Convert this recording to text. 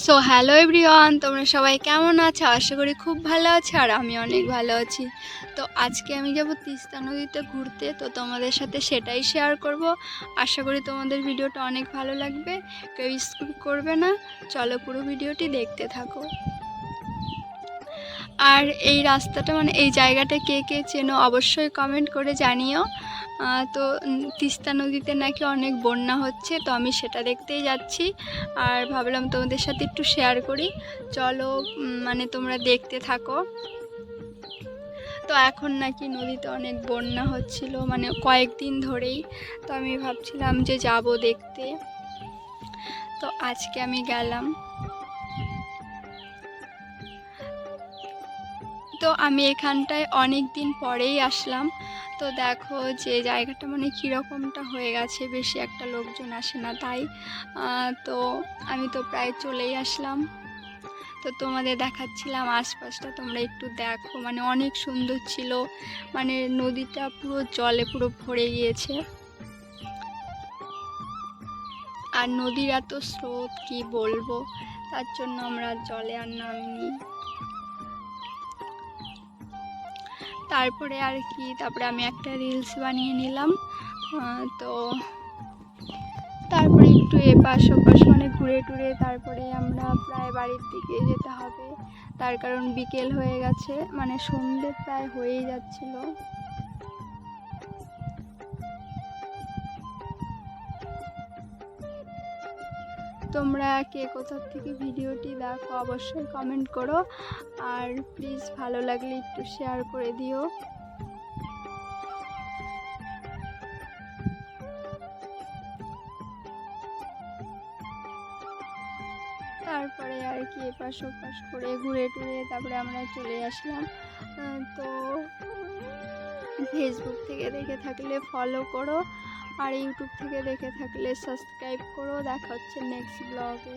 So hello everyone, তোমরা সবাই কেমন আছো? আশা করি খুব ভালো আছো আর আমি অনেক ভালো আছি। তো আজকে আমি যাব তিস্তা নদীতে ঘুরতে, তো তোমাদের সাথে সেটাই শেয়ার করব। আশা করি তোমাদের ভিডিওটা অনেক ভালো লাগবে, কেউ স্কিপ করবে না। চলো পুরো ভিডিওটি দেখতে থাকো। আর এই রাস্তাটা এই জায়গাটা কে কে চেনো অবশ্যই কমেন্ট করে জানিও। তো তিস্তা নদীতে নাকি অনেক বন্যা হচ্ছে, তো আমি সেটা দেখতেই যাচ্ছি আর ভাবলাম তোমাদের সাথে একটু শেয়ার করি। চলো তোমরা দেখতে থাকো। তো এখন নাকি নদীতে অনেক বন্যা হচ্ছিল, কয়েকদিন ধরেই। তো আমি ভাবছিলাম যে যাব দেখতে, তো আজকে আমি গেলাম। তো আমি এখানটায় অনেক দিন পরেই আসলাম। তো দেখো যে জায়গাটা কীরকমটা হয়ে গেছে, বেশি একটা লোকজন আসে না তাই। তো আমি তো প্রায় চলেই আসলাম। তো তোমাদের দেখাচ্ছিলাম আশপাশটা, তোমরা একটু দেখো, অনেক সুন্দর ছিল। নদীটা পুরো জলে পুরো ভরে গিয়েছে, আর নদীর এত স্রোত কি বলবো, তার জন্য আমরা জলে আর নামিনি। তারপরে আমি একটা রিলস বানিয়ে নিলাম। তো তারপরে একটু এপাশ ওপাশ ঘুরে টুরে তারপরে আমরা প্রায় বাড়ির দিকে যেতে হবে, তার কারণ বিকেল হয়ে গেছে, সন্ধে প্রায় হয়েই যাচ্ছিল। তোমরা কে কোথা থেকে ভিডিওটি দেখো অবশ্যই কমেন্ট করো, আর প্লিজ ভালো লাগলে একটু শেয়ার করে দিও। তারপরে এপাশ ওপাশ করে ঘুরে টুরে তারপরে আমরা চলে আসলাম। তো ফেসবুক থেকে দেখে থাকলে ফলো করো, আর ইউটিউব থেকে দেখে থাকলে সাবস্ক্রাইব করো। দেখা হচ্ছে নেক্সট ব্লগে।